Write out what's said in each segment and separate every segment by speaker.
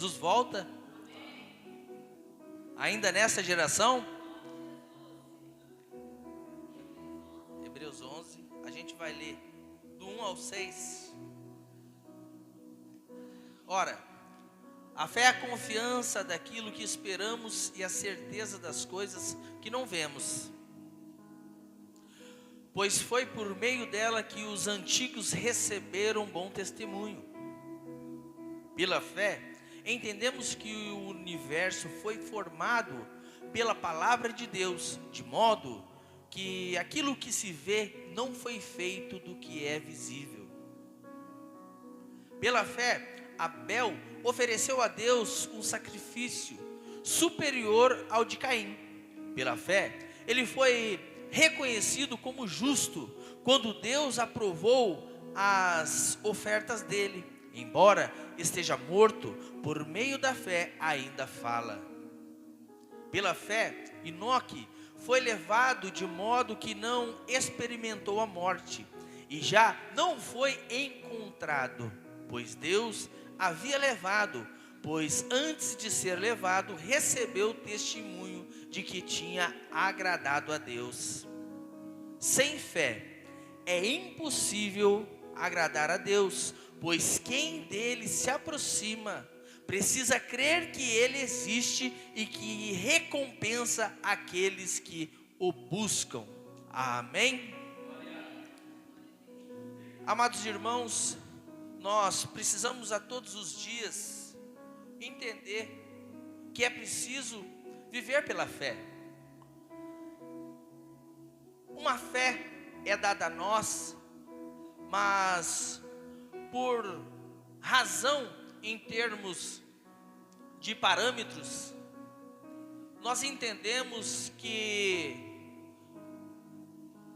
Speaker 1: Jesus volta? Ainda nessa geração? Hebreus 11, a gente vai ler do 1 ao 6. Ora, a fé é a confiança daquilo que esperamos e a certeza das coisas que não vemos. Pois foi por meio dela que os antigos receberam bom testemunho. Pela fé, entendemos que o universo foi formado pela palavra de Deus, de modo que aquilo que se vê não foi feito do que é visível. Pela fé, Abel ofereceu a Deus um sacrifício superior ao de Caim. Pela fé, ele foi reconhecido como justo quando Deus aprovou as ofertas dele. Embora esteja morto, por meio da fé ainda fala. Pela fé, Enoque foi levado de modo que não experimentou a morte, e já não foi encontrado, pois Deus havia levado, pois antes de ser levado, recebeu testemunho de que tinha agradado a Deus. Sem fé, é impossível agradar a Deus, pois quem dele se aproxima precisa crer que ele existe e que recompensa aqueles que o buscam. Amém? Amados irmãos, nós precisamos a todos os dias entender que é preciso viver pela fé. Uma fé é dada a nós, mas por razão em termos de parâmetros, nós entendemos que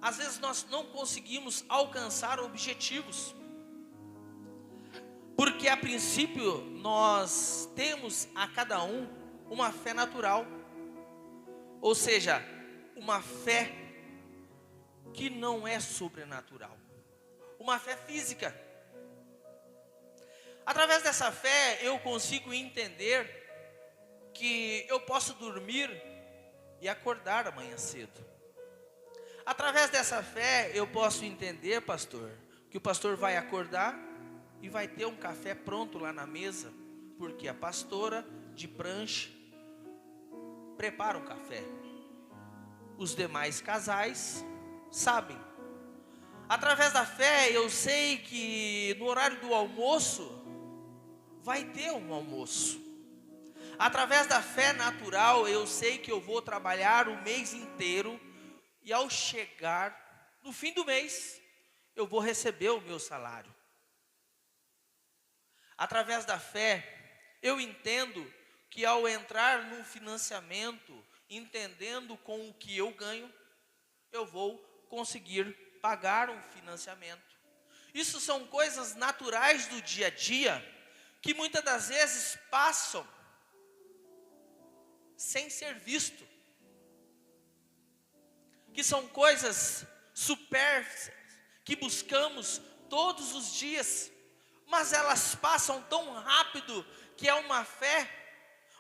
Speaker 1: às vezes nós não conseguimos alcançar objetivos, porque a princípio nós temos a cada um uma fé natural, ou seja, uma fé que não é sobrenatural, uma fé física. Através dessa fé eu consigo entender que eu posso dormir e acordar amanhã cedo. Através dessa fé eu posso entender, pastor, que o pastor vai acordar e vai ter um café pronto lá na mesa, porque a pastora de prancha prepara um café. Os demais casais sabem. Através da fé eu sei que no horário do almoço vai ter um almoço. Através da fé natural eu sei que eu vou trabalhar o mês inteiro e ao chegar no fim do mês eu vou receber o meu salário. Através da fé eu entendo que ao entrar num financiamento, entendendo com o que eu ganho, eu vou conseguir pagar um financiamento. Isso são coisas naturais do dia a dia, que muitas das vezes passam sem ser visto, que são coisas supérfluas, que buscamos todos os dias, mas elas passam tão rápido, que é uma fé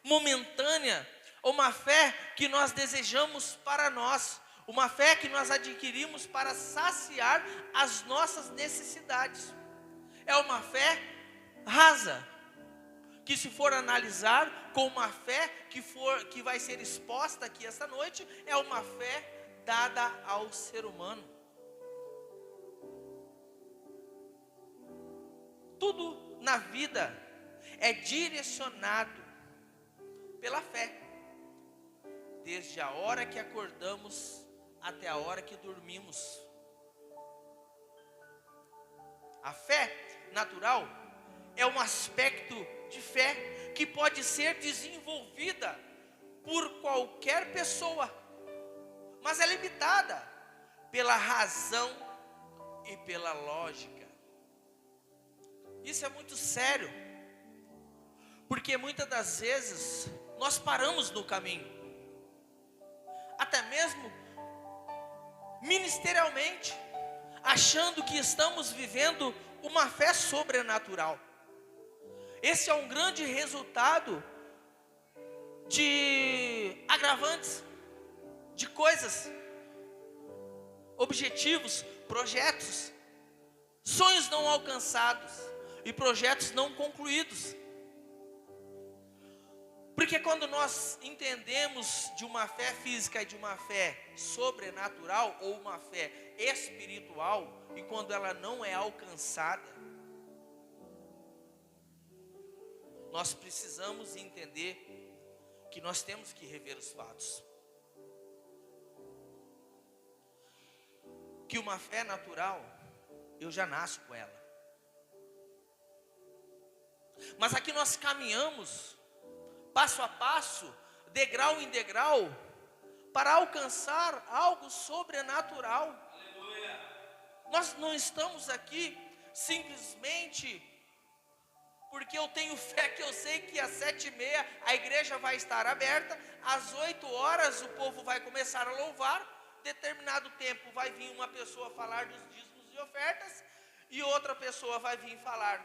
Speaker 1: momentânea, uma fé que nós desejamos para nós, uma fé que nós adquirimos para saciar as nossas necessidades. É uma fé rasa, que se for analisar com uma fé que vai ser exposta aqui esta noite, é uma fé dada ao ser humano. Tudo na vida é direcionado pela fé, desde a hora que acordamos até a hora que dormimos. A fé natural é um aspecto de fé que pode ser desenvolvida por qualquer pessoa, mas é limitada pela razão e pela lógica. Isso é muito sério, porque muitas das vezes nós paramos no caminho, até mesmo ministerialmente, achando que estamos vivendo uma fé sobrenatural. Esse é um grande resultado de agravantes, de coisas, objetivos, projetos, sonhos não alcançados e projetos não concluídos. Porque quando nós entendemos de uma fé física e de uma fé sobrenatural ou uma fé espiritual, e quando ela não é alcançada, nós precisamos entender que nós temos que rever os fatos. Que uma fé natural, eu já nasço com ela. Mas aqui nós caminhamos passo a passo, degrau em degrau, para alcançar algo sobrenatural. Aleluia. Nós não estamos aqui simplesmente porque eu tenho fé que eu sei que às 7h30 a igreja vai estar aberta, às 8h o povo vai começar a louvar, determinado tempo vai vir uma pessoa falar dos dízimos e ofertas, e outra pessoa vai vir falar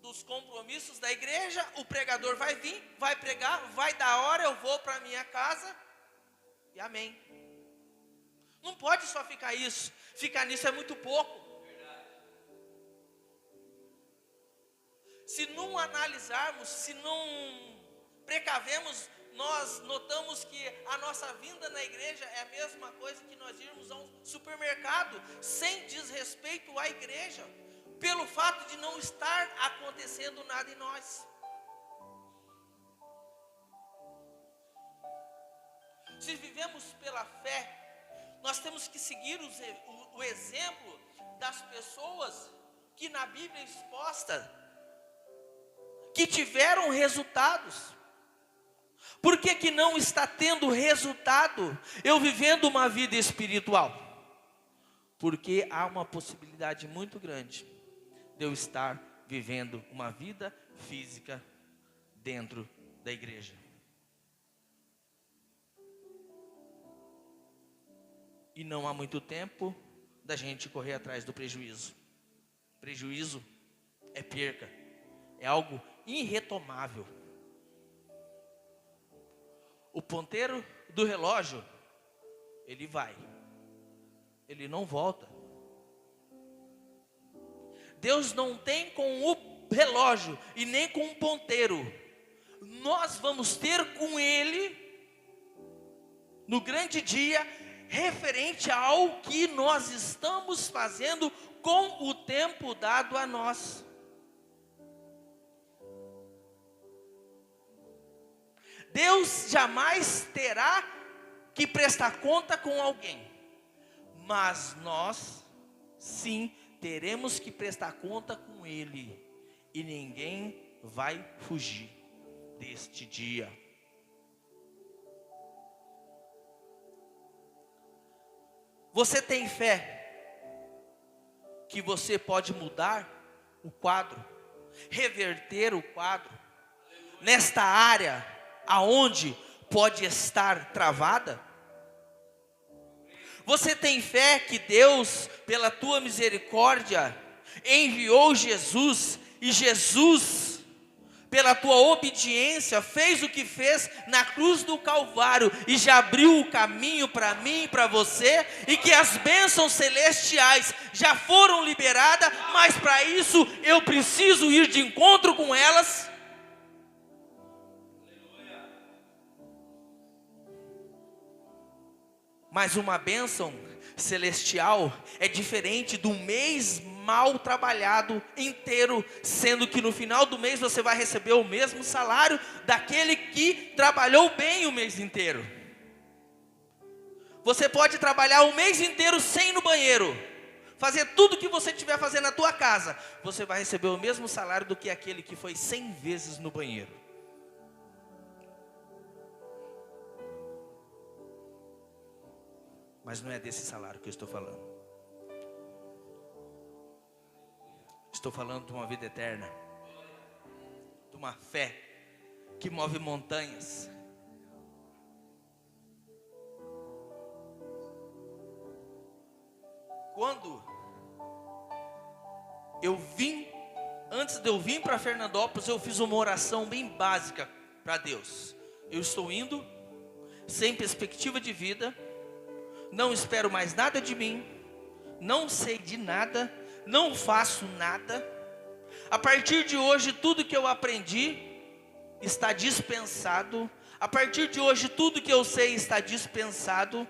Speaker 1: dos compromissos da igreja, o pregador vai vir, vai pregar, vai dar hora, eu vou para minha casa, e amém. Não pode só ficar isso, ficar nisso é muito pouco. Se não analisarmos, se não precavemos, nós notamos que a nossa vinda na igreja é a mesma coisa que nós irmos a um supermercado, sem desrespeito à igreja, pelo fato de não estar acontecendo nada em nós. Se vivemos pela fé, nós temos que seguir o exemplo das pessoas que na Bíblia exposta, que tiveram resultados. Por que que não está tendo resultado eu vivendo uma vida espiritual? Porque há uma possibilidade muito grande de eu estar vivendo uma vida física dentro da igreja. E não há muito tempo da gente correr atrás do prejuízo. Prejuízo é perca, é algo irretomável. O ponteiro do relógio, ele vai, ele não volta. Deus não tem com o relógio e nem com o ponteiro. Nós vamos ter com Ele no grande dia, referente ao que nós estamos fazendo com o tempo dado a nós. Deus jamais terá que prestar conta com alguém, mas nós sim teremos que prestar conta com Ele, e ninguém vai fugir deste dia. Você tem fé que você pode mudar o quadro, reverter o quadro nesta área aonde pode estar travada? Você tem fé que Deus, pela tua misericórdia, enviou Jesus, e Jesus, pela tua obediência, fez o que fez na cruz do Calvário, e já abriu o caminho para mim e para você, e que as bênçãos celestiais já foram liberadas, mas para isso eu preciso ir de encontro com elas? Mas uma bênção celestial é diferente do mês mal trabalhado inteiro, sendo que no final do mês você vai receber o mesmo salário daquele que trabalhou bem o mês inteiro. Você pode trabalhar o mês inteiro sem ir no banheiro, fazer tudo que você estiver fazendo na tua casa, você vai receber o mesmo salário do que aquele que foi 100 vezes no banheiro. Mas não é desse salário que eu estou falando. Estou falando de uma vida eterna, de uma fé que move montanhas. Quando eu vim antes de eu vir para Fernandópolis, eu fiz uma oração bem básica para Deus. Eu estou indo, sem perspectiva de vida, não espero mais nada de mim, não sei de nada, não faço nada. A partir de hoje, tudo que eu aprendi está dispensado. A partir de hoje, tudo que eu sei está dispensado.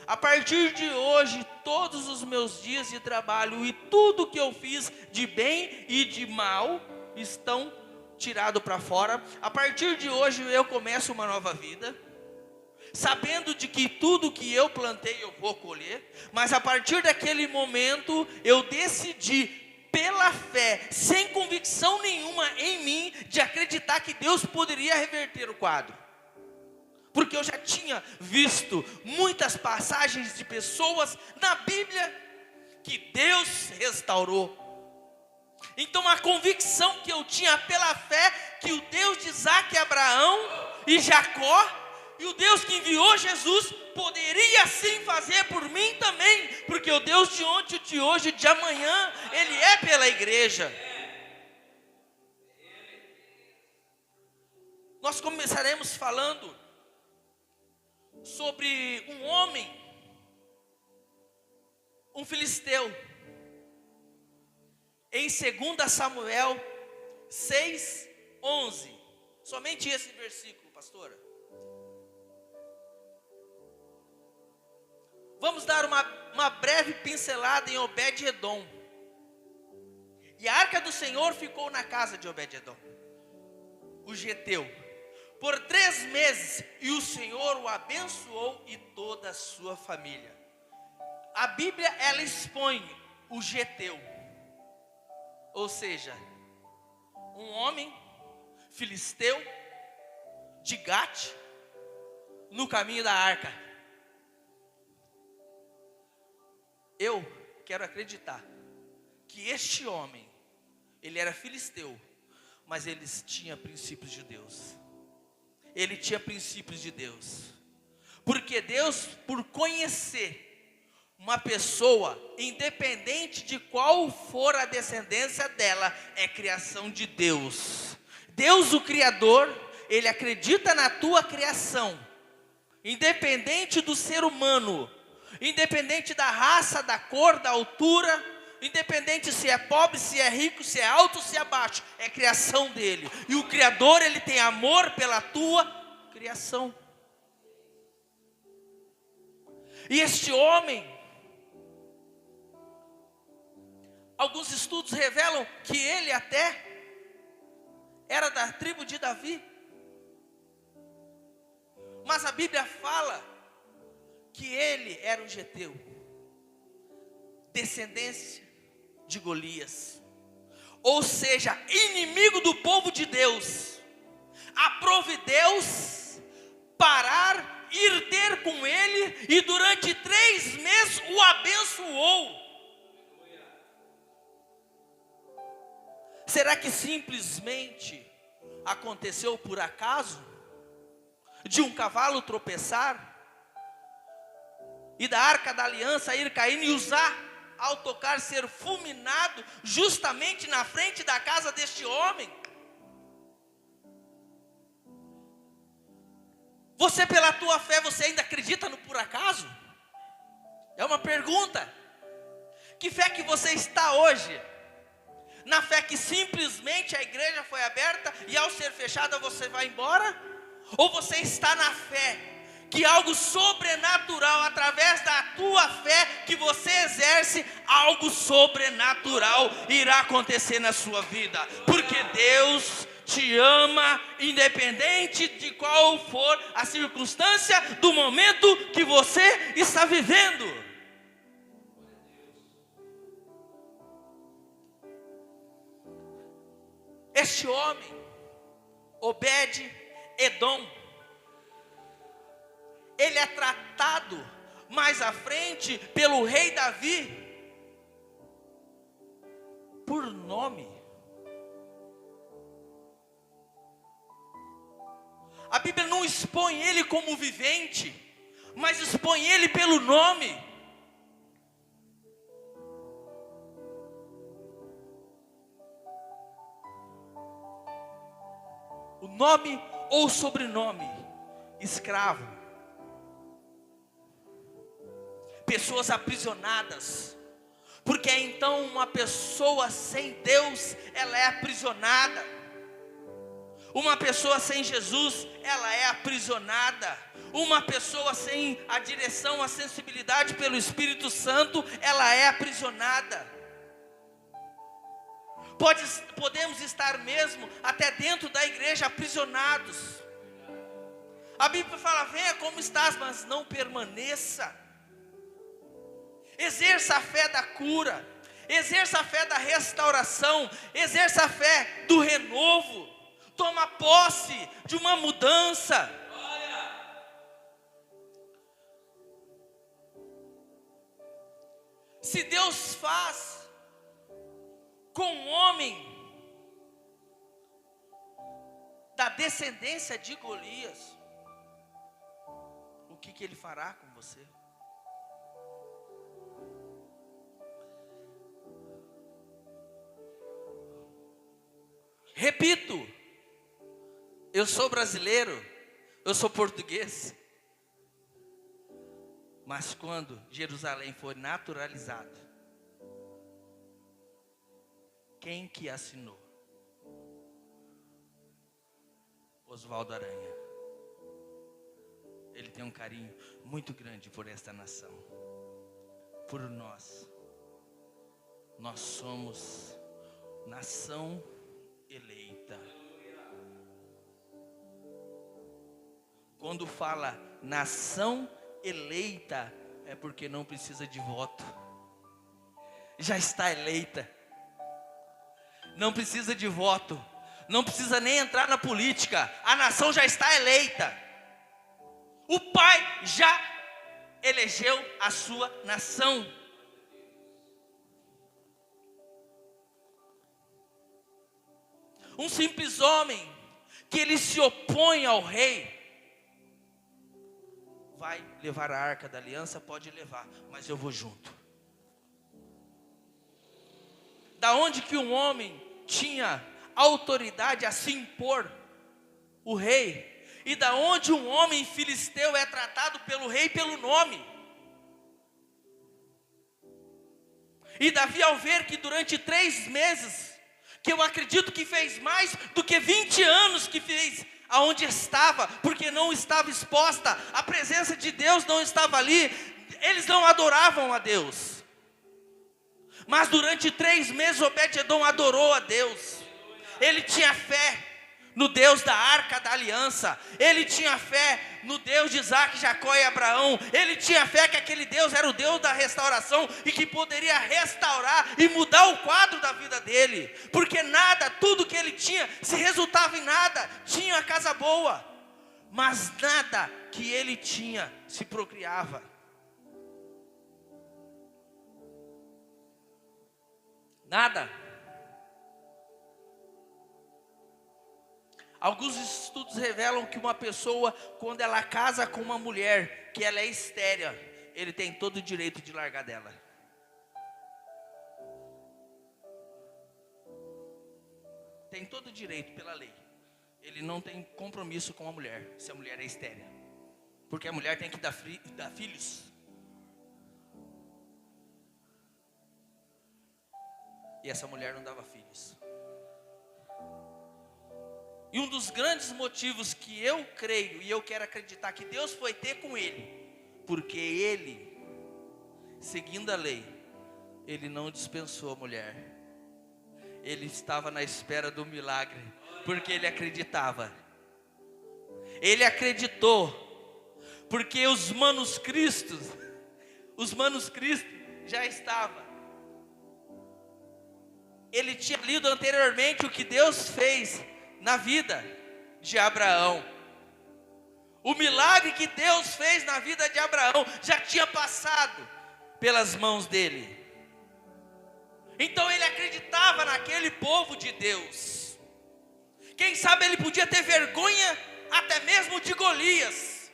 Speaker 1: A partir de hoje, todos os meus dias de trabalho e tudo que eu fiz de bem e de mal estão tirados para fora. A partir de hoje, eu começo uma nova vida, sabendo de que tudo que eu plantei eu vou colher. Mas a partir daquele momento, eu decidi, pela fé, sem convicção nenhuma em mim, de acreditar que Deus poderia reverter o quadro. Porque eu já tinha visto muitas passagens de pessoas na Bíblia que Deus restaurou. Então a convicção que eu tinha pela fé, que o Deus de Isaac, Abraão e Jacó, e o Deus que enviou Jesus, poderia sim fazer por mim também. Porque o Deus de ontem, de hoje, de amanhã, Ele é pela igreja. Nós começaremos falando sobre um homem, um filisteu, em 2 Samuel 6:11. Somente esse versículo, pastora. Vamos dar uma breve pincelada em Obed-edom. E a arca do Senhor ficou na casa de Obed-edom, o geteu, por 3 meses, e o Senhor o abençoou e toda a sua família. A Bíblia, ela expõe o geteu, ou seja, um homem filisteu de Gate, no caminho da arca. Eu quero acreditar que este homem, ele era filisteu, mas ele tinha princípios de Deus. Ele tinha princípios de Deus. Porque Deus, por conhecer uma pessoa, independente de qual for a descendência dela, é criação de Deus. Deus, o Criador, Ele acredita na tua criação, independente do ser humano, independente da raça, da cor, da altura, independente se é pobre, se é rico, se é alto, se é baixo, é criação dele. E o Criador, Ele tem amor pela tua criação. E este homem, alguns estudos revelam que ele até era da tribo de Davi. Mas a Bíblia fala que ele era um geteu, descendência de Golias, ou seja, inimigo do povo de Deus. Aprove Deus parar, ir ter com ele, e durante 3 meses o abençoou. Será que simplesmente aconteceu por acaso? De um cavalo tropeçar, e da arca da aliança ir caindo e usar, ao tocar, ser fulminado justamente na frente da casa deste homem? Você, pela tua fé, você ainda acredita no por acaso? É uma pergunta. Que fé que você está hoje? Na fé que simplesmente a igreja foi aberta e ao ser fechada você vai embora? Ou você está na fé que algo sobrenatural, através da tua fé que você exerce, algo sobrenatural irá acontecer na sua vida? Porque Deus te ama, independente de qual for a circunstância do momento que você está vivendo. Este homem, Obed-edom, ele é tratado mais à frente pelo rei Davi por nome. A Bíblia não expõe ele como vivente, mas expõe ele pelo nome. nome ou sobrenome, escravo. Pessoas aprisionadas, porque então uma pessoa sem Deus, ela é aprisionada. Uma pessoa sem Jesus, ela é aprisionada. Uma pessoa sem a direção, a sensibilidade pelo Espírito Santo, ela é aprisionada. Podemos estar mesmo até dentro da igreja aprisionados. A Bíblia fala: venha como estás, mas não permaneça. Exerça a fé da cura, exerça a fé da restauração, exerça a fé do renovo. Toma posse de uma mudança. Se Deus faz com um homem da descendência de Golias, o que Ele fará com você? Repito, eu sou brasileiro, eu sou português, mas quando Jerusalém foi naturalizado, quem que assinou? Oswaldo Aranha. Ele tem um carinho muito grande por esta nação, por nós. Nós somos nação eleita. Quando fala nação eleita, é porque não precisa de voto. Já está eleita. Não precisa de voto. Não precisa nem entrar na política. A nação já está eleita. O Pai já elegeu a sua nação. Um simples homem que ele se opõe ao rei, vai levar a arca da aliança, pode levar, mas eu vou junto. Da onde que um homem tinha autoridade a se impor? O rei. E da onde um homem filisteu é tratado pelo rei pelo nome? E Davi, ao ver que durante 3 meses, que eu acredito que fez mais do que 20 anos que fez, aonde estava, porque não estava exposta, a presença de Deus não estava ali, eles não adoravam a Deus. Mas durante 3 meses Obed-edom adorou a Deus. Ele tinha fé no Deus da arca da aliança. Ele tinha fé no Deus de Isaac, Jacó e Abraão. Ele tinha fé que aquele Deus era o Deus da restauração e que poderia restaurar e mudar o quadro da vida dele. Porque nada, tudo que ele tinha, se resultava em nada. Tinha a casa boa, mas nada que ele tinha se procriava. Nada. Alguns estudos revelam que uma pessoa, quando ela casa com uma mulher, que ela é estéril, ele tem todo o direito de largar dela. Tem todo o direito pela lei. Ele não tem compromisso com a mulher, se a mulher é estéril. Porque a mulher tem que dar filhos. E essa mulher não dava filhos. E um dos grandes motivos que eu creio e eu quero acreditar que Deus foi ter com ele, porque ele, seguindo a lei, ele não dispensou a mulher. Ele estava na espera do milagre, porque ele acreditava. Ele acreditou, porque os manuscritos já estavam. Ele tinha lido anteriormente o que Deus fez na vida de Abraão. O milagre que Deus fez na vida de Abraão já tinha passado pelas mãos dele. Então ele acreditava naquele povo de Deus. Quem sabe ele podia ter vergonha até mesmo de Golias.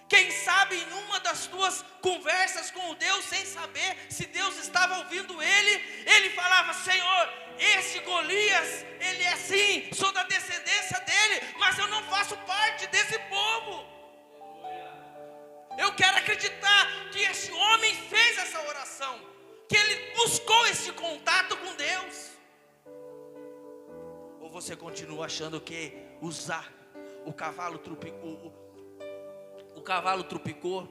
Speaker 1: Quem sabe em uma das tuas conversas com Deus, sem saber se Deus estava ouvindo ele falava: Senhor, esse Golias, ele é assim, sou da descendência dele, mas eu não faço parte desse povo. Eu quero acreditar que esse homem fez essa oração, que ele buscou esse contato com Deus. Ou você continua achando que usar o cavalo trupicou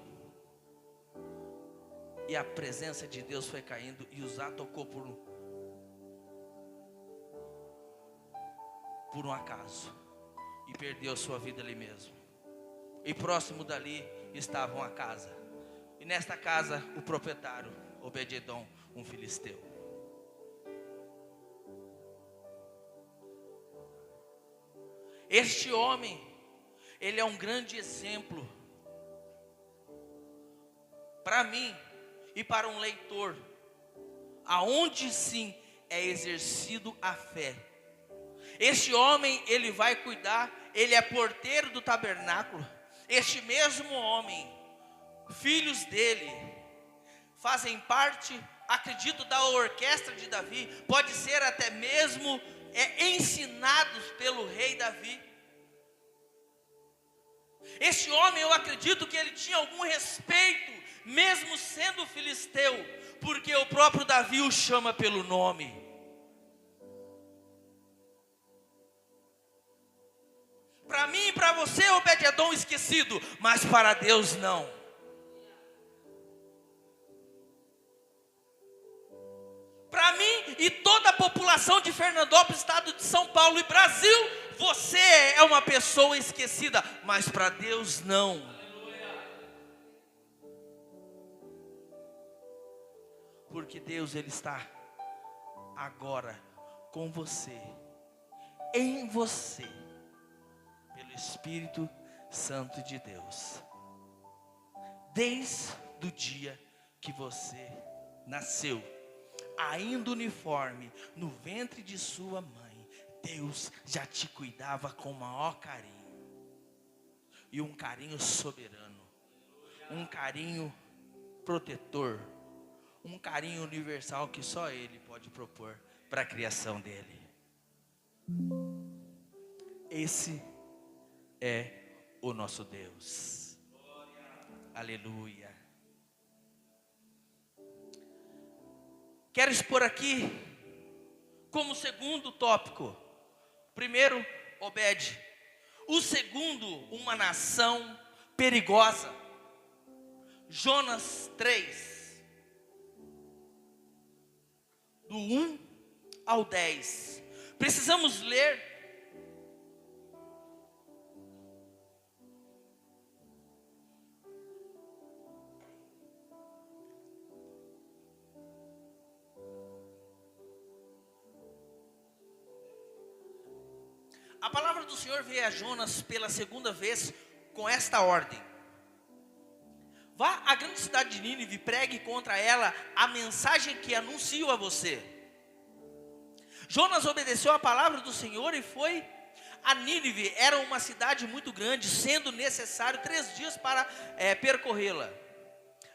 Speaker 1: e a presença de Deus foi caindo e Uzá tocou por um acaso e perdeu a sua vida ali mesmo. E próximo dali estava uma casa, e nesta casa o proprietário Obed-edom, um filisteu. Este homem, ele é um grande exemplo para mim e para um leitor, aonde sim é exercido a fé. Este homem, ele vai cuidar, ele é porteiro do tabernáculo. Este mesmo homem, filhos dele, fazem parte, acredito, da orquestra de Davi, pode ser até mesmo ensinados pelo rei Davi. Este homem, eu acredito que ele tinha algum respeito, mesmo sendo filisteu, porque o próprio Davi o chama pelo nome. Para mim e para você, Obed-edom esquecido, mas para Deus não. Para mim e toda a população de Fernandópolis, estado de São Paulo e Brasil, você é uma pessoa esquecida, mas para Deus não. Porque Deus, ele está agora com você, em você, pelo Espírito Santo de Deus. Desde o dia que você nasceu, ainda uniforme, no ventre de sua mãe, Deus já te cuidava com o maior carinho. E um carinho soberano, um carinho protetor, um carinho universal que só Ele pode propor para a criação dele. Esse é o nosso Deus. Aleluia. Quero expor aqui como segundo tópico. Primeiro, Obed. O segundo, uma nação perigosa. Jonas 3. Do 1 ao 10. Precisamos ler. A palavra do Senhor veio a Jonas pela segunda vez com esta ordem: vá à grande cidade de Nínive, pregue contra ela a mensagem que anuncio a você. Jonas obedeceu a palavra do Senhor e foi a Nínive. Era uma cidade muito grande, sendo necessário 3 dias para percorrê-la.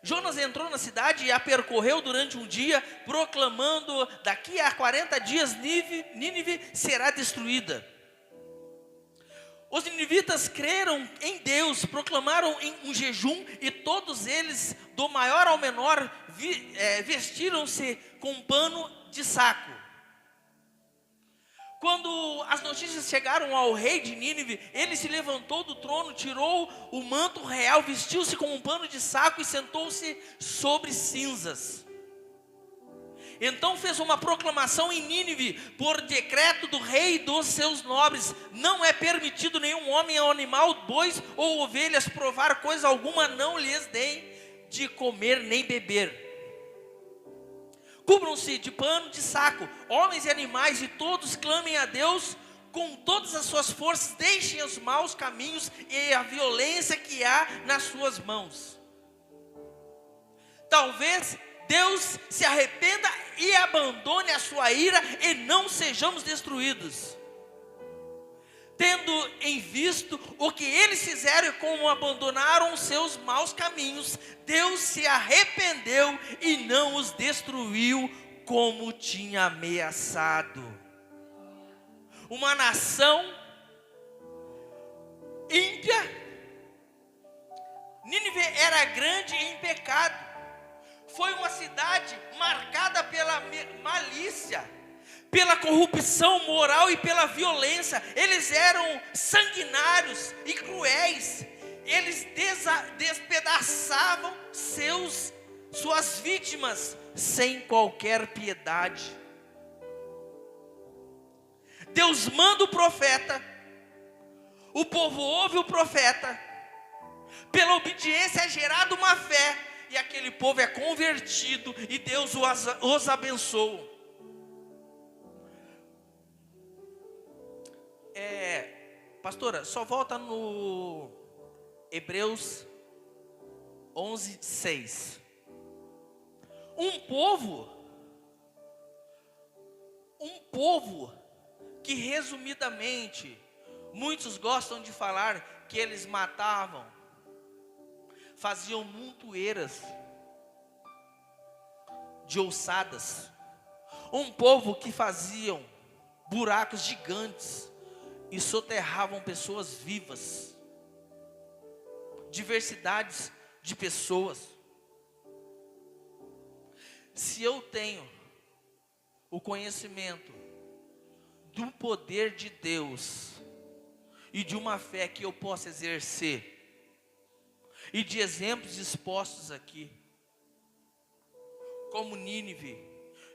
Speaker 1: Jonas entrou na cidade e a percorreu durante um dia, proclamando: daqui a 40 dias Nínive será destruída. Os ninivitas creram em Deus, proclamaram um jejum, e todos eles, do maior ao menor, vestiram-se com um pano de saco. Quando as notícias chegaram ao rei de Nínive, ele se levantou do trono, tirou o manto real, vestiu-se com um pano de saco e sentou-se sobre cinzas. Então fez uma proclamação em Nínive, por decreto do rei e dos seus nobres: não é permitido nenhum homem ou animal, bois ou ovelhas, provar coisa alguma, não lhes deem de comer nem beber. Cubram-se de pano de saco, homens e animais, e todos clamem a Deus com todas as suas forças, deixem os maus caminhos e a violência que há nas suas mãos. Talvez Deus se arrependa e abandone a sua ira e não sejamos destruídos. tendo em visto o que eles fizeram e como abandonaram os seus maus caminhos, Deus se arrependeu e não os destruiu como tinha ameaçado. Uma nação ímpia, Nínive era grande em pecado, foi uma cidade marcada pela malícia, pela corrupção moral e pela violência. Eles eram sanguinários e cruéis, eles despedaçavam suas vítimas sem qualquer piedade. Deus manda o profeta, o povo ouve o profeta, pela obediência é gerada uma fé, e aquele povo é convertido, e Deus os abençoa. Pastora, só volta no Hebreus 11:6. Um povo que resumidamente, muitos gostam de falar que eles matavam, faziam montoeiras de ossadas. Um povo que faziam buracos gigantes e soterravam pessoas vivas. Diversidades de pessoas. Se eu tenho o conhecimento do poder de Deus e de uma fé que eu possa exercer, e de exemplos expostos aqui, como Nínive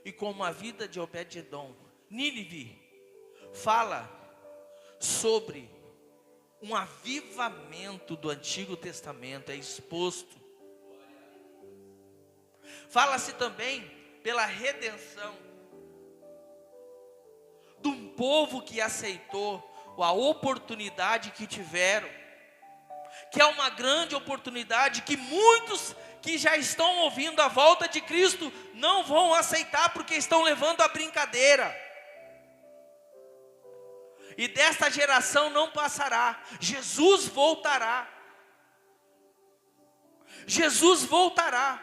Speaker 1: e como a vida de Obed-edom. Nínive fala sobre um avivamento do Antigo Testamento, é exposto. Fala-se também pela redenção de um povo que aceitou a oportunidade que tiveram, que é uma grande oportunidade que muitos que já estão ouvindo a volta de Cristo não vão aceitar, porque estão levando a brincadeira. E desta geração não passará. Jesus voltará. Jesus voltará.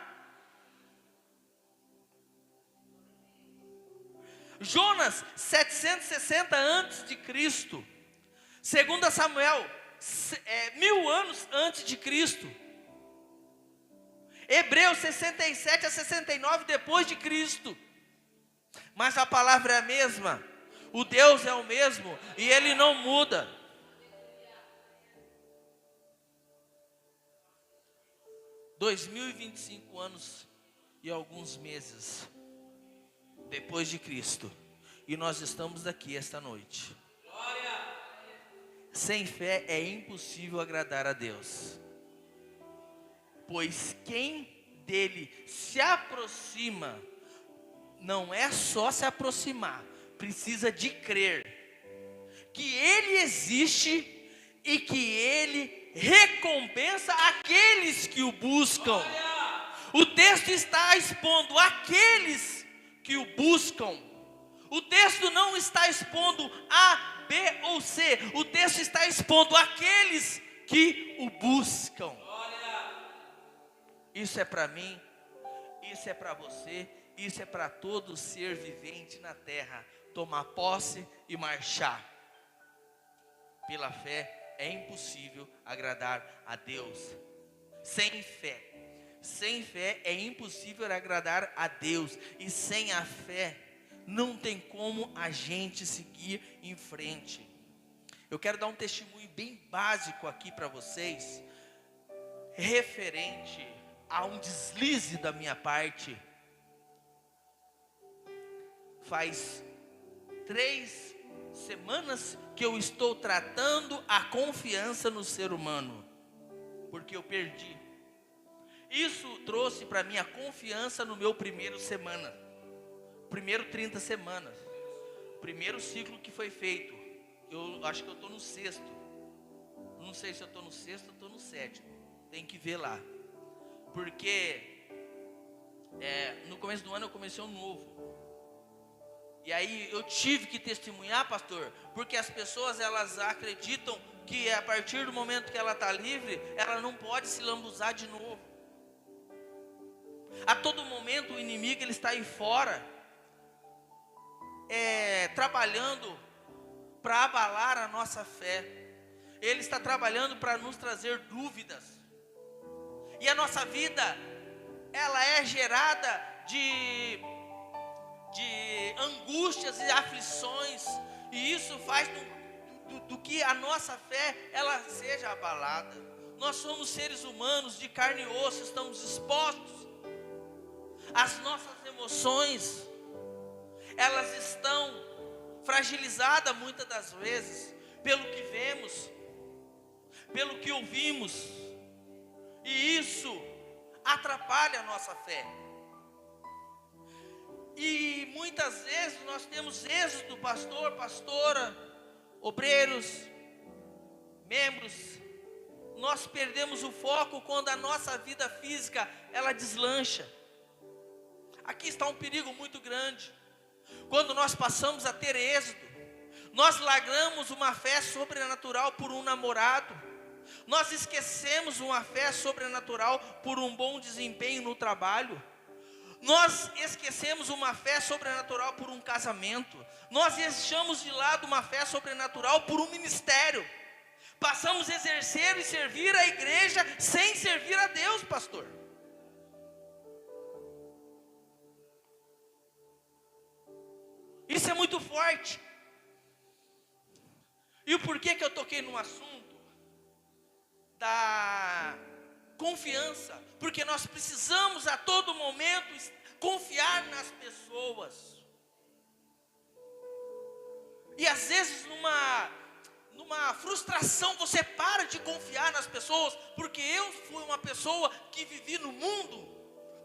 Speaker 1: Jonas, 760 antes de Cristo. 2 Samuel, 1000 anos antes de Cristo. Hebreus 67 a 69 depois de Cristo. Mas a palavra é a mesma. O Deus é o mesmo e Ele não muda. Dois mil e 25 anos e alguns meses depois de Cristo, e nós estamos aqui esta noite. Sem fé é impossível agradar a Deus, pois quem dele se aproxima, não é só se aproximar, precisa de crer que Ele existe e que Ele recompensa aqueles que o buscam. O texto está expondo aqueles que o buscam. O texto não está expondo A, B ou C. O texto está expondo aqueles que o buscam. Isso é para mim, isso é para você, isso é para todo ser vivente na terra. Tomar posse e marchar. Pela fé é impossível agradar a Deus. Sem fé é impossível agradar a Deus. E sem a fé não tem como a gente seguir em frente. Eu quero dar um testemunho bem básico aqui para vocês, referente a um deslize da minha parte. Faz 3 semanas que eu estou tratando a confiança no ser humano, porque eu perdi. Isso trouxe para mim a confiança no meu primeiro 30 semanas, primeiro ciclo que foi feito. Eu acho que eu estou no 6º, não sei se eu estou no 6º ou estou no 7º, tem que ver lá, porque no começo do ano eu comecei um novo. E aí eu tive que testemunhar, pastor, porque as pessoas elas acreditam que a partir do momento que ela está livre, ela não pode se lambuzar de novo. A todo momento o inimigo ele está aí fora, trabalhando para abalar a nossa fé. Ele está trabalhando para nos trazer dúvidas. E a nossa vida, ela é gerada de angústias e aflições. E isso faz do que a nossa fé, ela seja abalada. Nós somos seres humanos de carne e osso, estamos expostos. As nossas emoções, elas estão fragilizadas muitas das vezes, pelo que vemos, pelo que ouvimos. E isso atrapalha a nossa fé. E muitas vezes nós temos êxito, pastor, pastora, obreiros, membros. Nós perdemos o foco quando a nossa vida física, ela deslancha. Aqui está um perigo muito grande. Quando nós passamos a ter êxito, nós largamos uma fé sobrenatural por um namorado. Nós esquecemos uma fé sobrenatural por um bom desempenho no trabalho. Nós esquecemos uma fé sobrenatural por um casamento. Nós deixamos de lado uma fé sobrenatural por um ministério. Passamos a exercer e servir a igreja sem servir a Deus, pastor. Isso é muito forte. E o porquê que eu toquei no assunto da confiança? Porque nós precisamos a todo momento confiar nas pessoas. E às vezes numa frustração você para de confiar nas pessoas. Porque eu fui uma pessoa que vivi no mundo,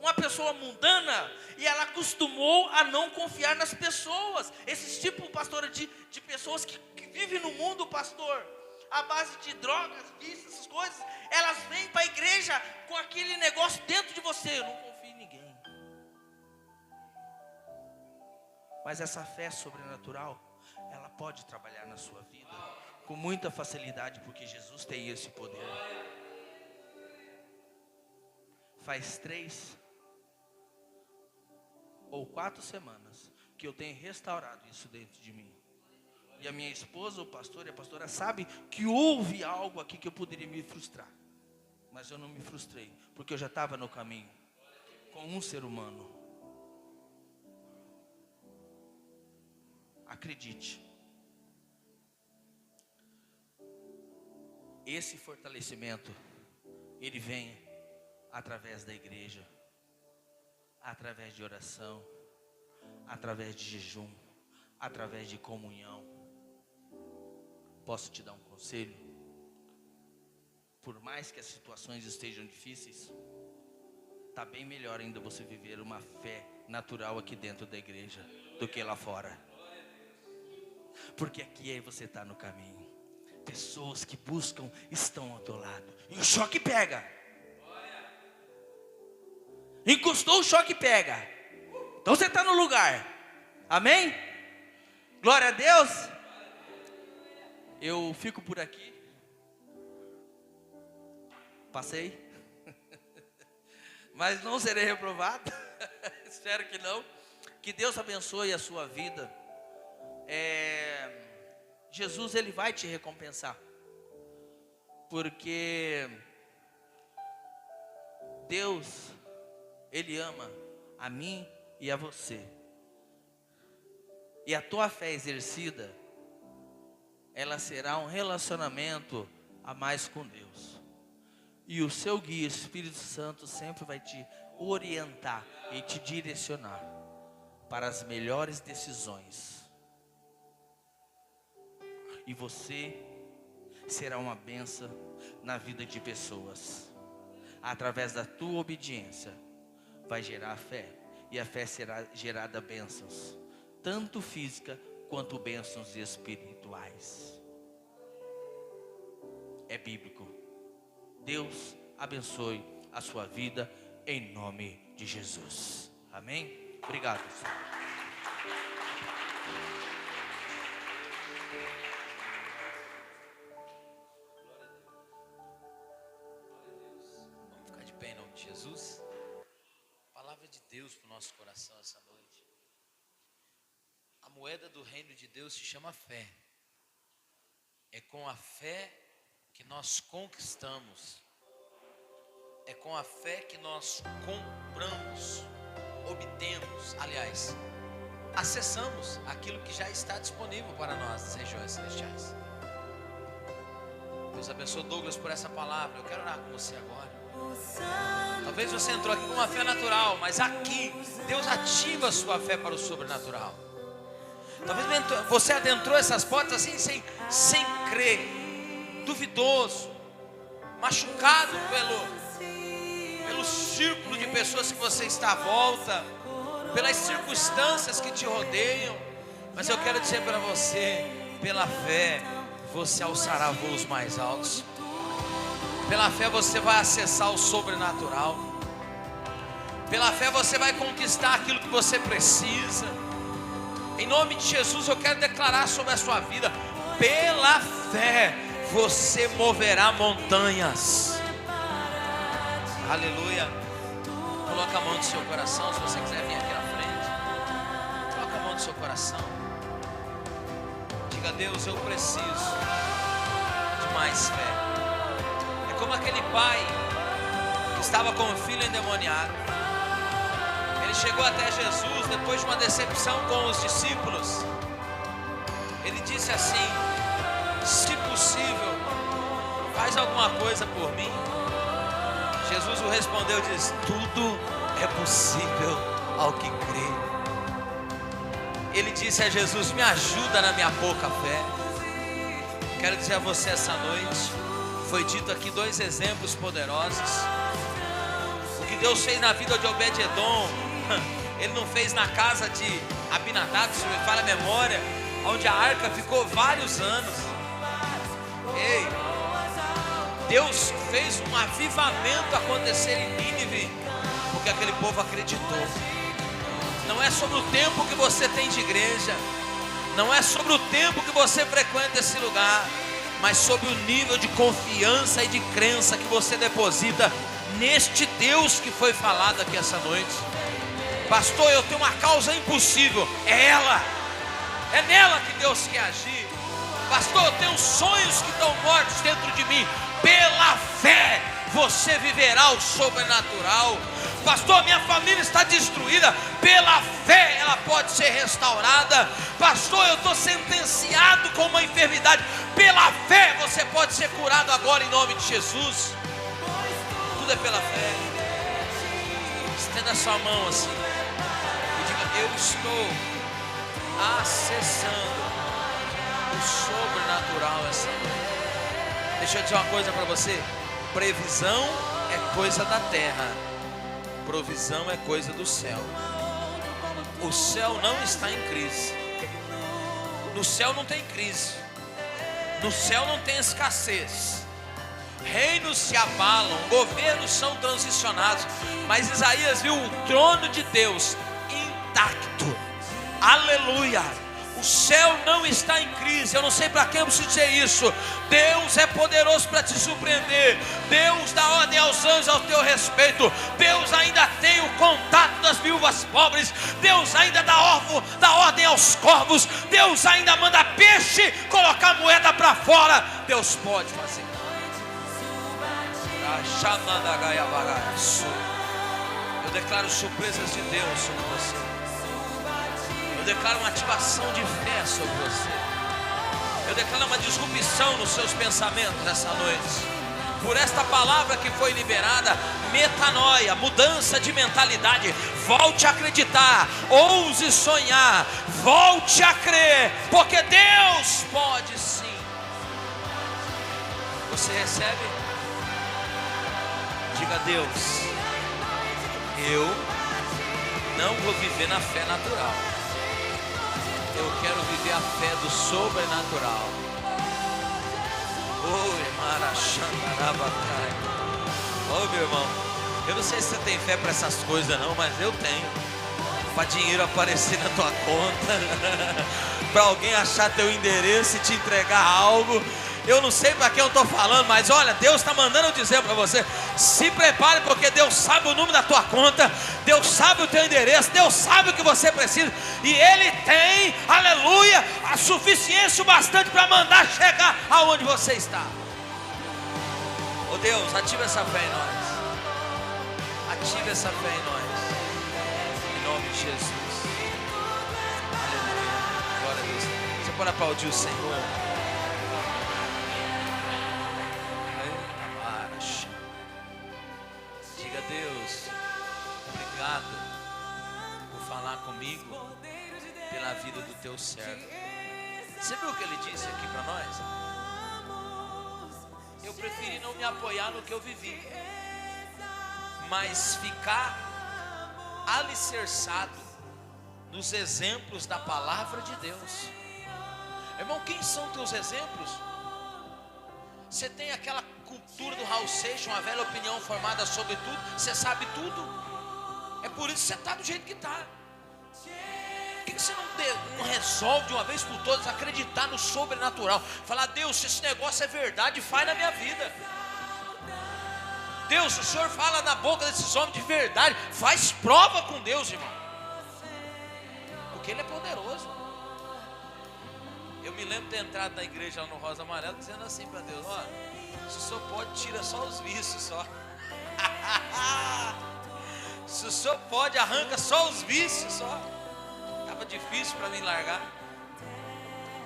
Speaker 1: uma pessoa mundana, e ela acostumou a não confiar nas pessoas. Esses tipos, pastor, de pessoas que vivem no mundo, pastor, à base de drogas, vícios, essas coisas, elas vêm para a igreja com aquele negócio dentro de você: eu não confio em ninguém. Mas essa fé sobrenatural, ela pode trabalhar na sua vida com muita facilidade, porque Jesus tem esse poder. Faz 3 ou 4 semanas que eu tenho restaurado isso dentro de mim. E a minha esposa, o pastor e a pastora sabe que houve algo aqui que eu poderia me frustrar. Mas eu não me frustrei, porque eu já estava no caminho com um ser humano. Acredite, esse fortalecimento, ele vem através da igreja, através de oração, através de jejum, através de comunhão. Posso te dar um conselho? Por mais que as situações estejam difíceis, está bem melhor ainda você viver uma fé natural aqui dentro da igreja do que lá fora. Porque aqui aí você está no caminho. Pessoas que buscam estão ao teu lado. E o choque pega. Encostou, o choque pega. Então você está no lugar. Amém? Glória a Deus. Eu fico por aqui. Passei. Mas não serei reprovado. Espero que não. Que Deus abençoe a sua vida. Jesus, ele vai te recompensar. Porque Deus, ele ama a mim e a você. E a tua fé exercida, ela será um relacionamento a mais com Deus. E o seu guia, Espírito Santo, sempre vai te orientar e te direcionar para as melhores decisões. E você será uma bênção na vida de pessoas. Através da tua obediência, vai gerar fé. E a fé será gerada bênçãos, tanto física quanto bênçãos espirituais. É bíblico. Deus abençoe a sua vida em nome de Jesus. Amém? Obrigado, Senhor.
Speaker 2: Jesus. Palavra de Deus para o nosso coração essa noite. A moeda do reino de Deus se chama fé. É com a fé que nós conquistamos. É com a fé que nós compramos, obtemos, aliás, acessamos aquilo que já está disponível para nós nas regiões celestiais. Deus abençoe Douglas por essa palavra. Eu quero orar com você agora. Talvez você entrou aqui com uma fé natural, mas aqui Deus ativa a sua fé para o sobrenatural. Talvez você adentrou essas portas assim sem crer, duvidoso, machucado pelo círculo de pessoas que você está à volta, pelas circunstâncias que te rodeiam. Mas eu quero dizer para você, pela fé você alçará voos mais altos. Pela fé você vai acessar o sobrenatural. Pela fé você vai conquistar aquilo que você precisa. Em nome de Jesus eu quero declarar sobre a sua vida: pela fé você moverá montanhas. Aleluia. Coloca a mão no seu coração. Se você quiser vir aqui na frente, coloca a mão no seu coração. Diga: Deus, eu preciso de mais fé. É como aquele pai que estava com o filho endemoniado. Ele chegou até Jesus depois de uma decepção com os discípulos. Ele disse assim: se possível, faz alguma coisa por mim. Jesus o respondeu e disse: tudo é possível ao que crê. Ele disse a Jesus: me ajuda na minha pouca fé. Quero dizer a você essa noite, foi dito aqui dois exemplos poderosos. O que Deus fez na vida de Obed-Edom, Ele não fez na casa de Abinadab, se me falha a memória, onde a arca ficou vários anos. Ei, Deus fez um avivamento acontecer em Nínive, porque aquele povo acreditou. Não é sobre o tempo que você tem de igreja, não é sobre o tempo que você frequenta esse lugar, mas sobre o nível de confiança e de crença que você deposita neste Deus que foi falado aqui essa noite. Pastor, eu tenho uma causa impossível. É ela, é nela que Deus quer agir. Pastor, eu tenho sonhos que estão mortos dentro de mim. Pela fé você viverá o sobrenatural. Pastor, minha família está destruída. Pela fé ela pode ser restaurada. Pastor, eu estou sentenciado com uma enfermidade. Pela fé você pode ser curado agora em nome de Jesus. Tudo é pela fé. Estenda a sua mão assim e diga: eu estou acessando o sobrenatural essa noite. Deixa eu dizer uma coisa para você: previsão é coisa da terra, provisão é coisa do céu. O céu não está em crise. No céu não tem crise. No céu não tem escassez. Reinos se abalam, governos são transicionados, mas Isaías viu o trono de Deus intacto. Aleluia. O céu não está em crise. Eu não sei para quem eu preciso dizer isso. Deus é poderoso para te surpreender. Deus dá ordem aos anjos ao teu respeito. Deus ainda tem o contato das viúvas pobres. Deus ainda dá ordem aos corvos. Deus ainda manda peixe colocar moeda para fora. Deus pode fazer. Eu declaro surpresas de Deus sobre você. Eu declaro uma ativação de fé sobre você. Eu declaro uma disrupção nos seus pensamentos essa noite. Por esta palavra que foi liberada, metanoia, mudança de mentalidade. Volte a acreditar, ouse sonhar, volte a crer, porque Deus pode sim. Você recebe? Diga: Deus, eu não vou viver na fé natural. Eu quero viver a fé do sobrenatural. Meu irmão, eu não sei se você tem fé para essas coisas não, mas eu tenho. Para dinheiro aparecer na tua conta, para alguém achar teu endereço e te entregar algo. Eu não sei para quem eu estou falando, mas olha, Deus está mandando eu dizer para você: se prepare, porque Deus sabe o número da tua conta, Deus sabe o teu endereço, Deus sabe o que você precisa, e Ele tem, aleluia, a suficiência o bastante para mandar chegar aonde você está. Oh Deus, ativa essa fé em nós, ative essa fé em nós, em nome de Jesus. Aleluia, glória a Deus. Você pode aplaudir o Senhor. Diga: Deus, obrigado por falar comigo, pela vida do teu servo. Você viu o que ele disse aqui para nós? Eu preferi não me apoiar no que eu vivi, mas ficar alicerçado nos exemplos da palavra de Deus. Irmão, quem são teus exemplos? Você tem aquela cultura do Raul Seixas, uma velha opinião formada sobre tudo, você sabe tudo, é por isso que você está do jeito que está. Por que você não resolve de uma vez por todas acreditar no sobrenatural? Falar: Deus, se esse negócio é verdade, faz na minha vida. Deus, o Senhor fala na boca desses homens de verdade, faz prova com Deus, irmão, porque Ele é poderoso. Eu me lembro de ter entrado na igreja lá no Rosa Amarela, dizendo assim para Deus: ó, se o Senhor pode, tira só os vícios só. Se o Senhor pode, arranca só os vícios só. Estava difícil para mim largar.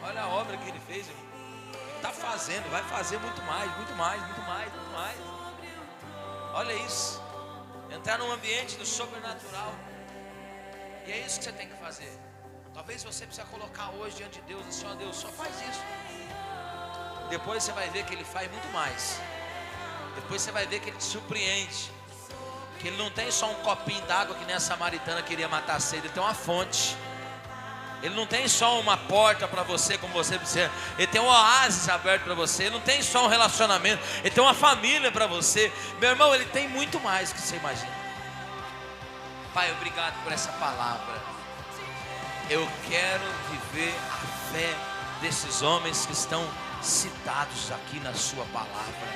Speaker 2: Olha a obra que Ele fez, irmão. Está fazendo, vai fazer muito mais, muito mais, muito mais, muito mais. Olha isso, entrar num ambiente do sobrenatural. E é isso que você tem que fazer. Talvez você precisa colocar hoje diante de Deus, assim: ó Deus, só faz isso. Depois você vai ver que Ele faz muito mais. Depois você vai ver que Ele te surpreende, que Ele não tem só um copinho d'água que nem a samaritana queria matar a sede. Ele tem uma fonte. Ele não tem só uma porta para você como você precisa. Ele tem um oásis aberto para você. Ele não tem só um relacionamento, Ele tem uma família para você. Meu irmão, Ele tem muito mais do que você imagina. Pai, obrigado por essa palavra. Eu quero viver a fé desses homens que estão citados aqui na sua palavra.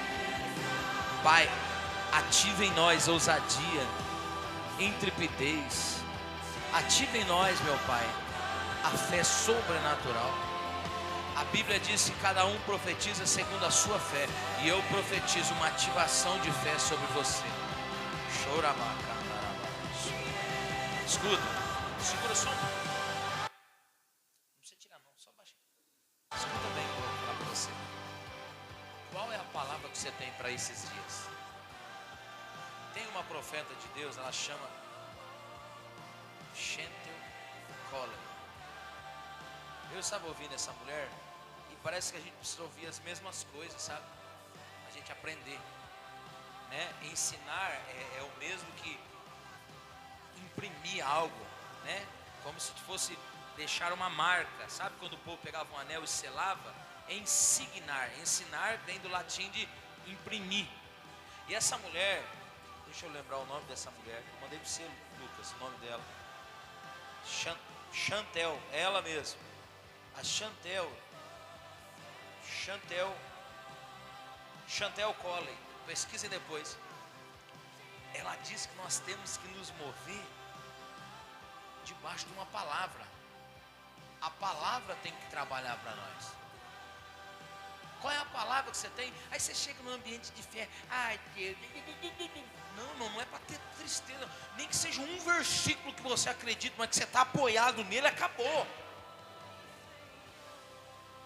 Speaker 2: Pai, ativa em nós ousadia, intrepidez. Ativa em nós, meu Pai, a fé sobrenatural. A Bíblia diz que cada um profetiza segundo a sua fé, e eu profetizo uma ativação de fé sobre você. Escuta, segura só. Não precisa tirar não, só baixinho. Escuta bem o que eu vou falar para você. Qual é a palavra que você tem para esses dias? Tem uma profeta de Deus, ela chama Chantel Coleman. Eu estava ouvindo essa mulher e parece que a gente precisa ouvir as mesmas coisas, sabe? A gente aprender, né? Ensinar é o mesmo que imprimir algo, né? Como se fosse deixar uma marca. Sabe quando o povo pegava um anel e selava? Ensignar. Ensinar vem do latim de imprimir. E essa mulher, deixa eu lembrar o nome dessa mulher, eu mandei para você, Lucas, o nome dela. Chantel, é ela mesmo. A Chantel Coleman, pesquisem depois. Ela diz que nós temos que nos mover debaixo de uma palavra. A palavra tem que trabalhar para nós. Qual é a palavra que você tem? Aí você chega num ambiente de fé. Ai, Deus. Não é para ter tristeza. Nem que seja um versículo que você acredita, mas que você está apoiado nele, acabou.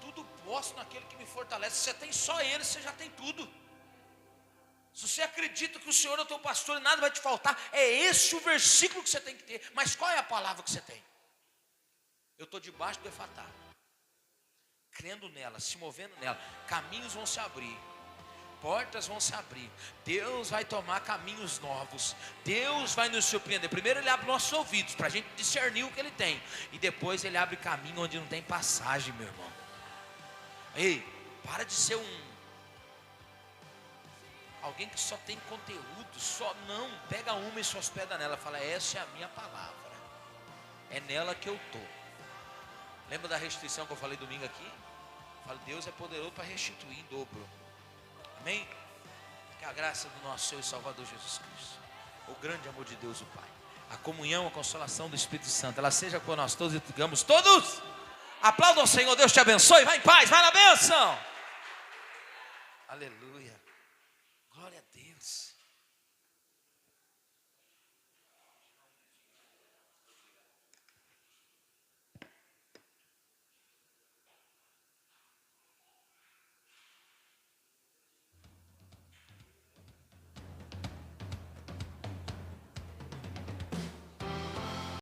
Speaker 2: Tudo posso naquele que me fortalece. Se você tem só Ele, você já tem tudo. Se você acredita que o Senhor é o teu pastor e nada vai te faltar, é esse o versículo que você tem que ter. Mas qual é a palavra que você tem? Eu estou debaixo do Efatá, crendo nela, se movendo nela. Caminhos vão se abrir, portas vão se abrir. Deus vai tomar caminhos novos. Deus vai nos surpreender. Primeiro Ele abre nossos ouvidos para a gente discernir o que Ele tem, e depois Ele abre caminho onde não tem passagem, meu irmão. Ei, para de ser alguém que só tem conteúdo, só não, pega uma e se hospeda nela, fala: essa é a minha palavra, é nela que eu estou. Lembra da restrição que eu falei domingo aqui?
Speaker 1: Falo, Deus é poderoso para restituir em dobro. Amém? Que a graça do nosso Senhor e Salvador Jesus Cristo, o grande amor de Deus o Pai, a comunhão, a consolação do Espírito Santo, ela seja com nós todos e digamos todos. Aplauda ao Senhor, Deus te abençoe, vai em paz, vai na bênção. Aleluia, glória a Deus.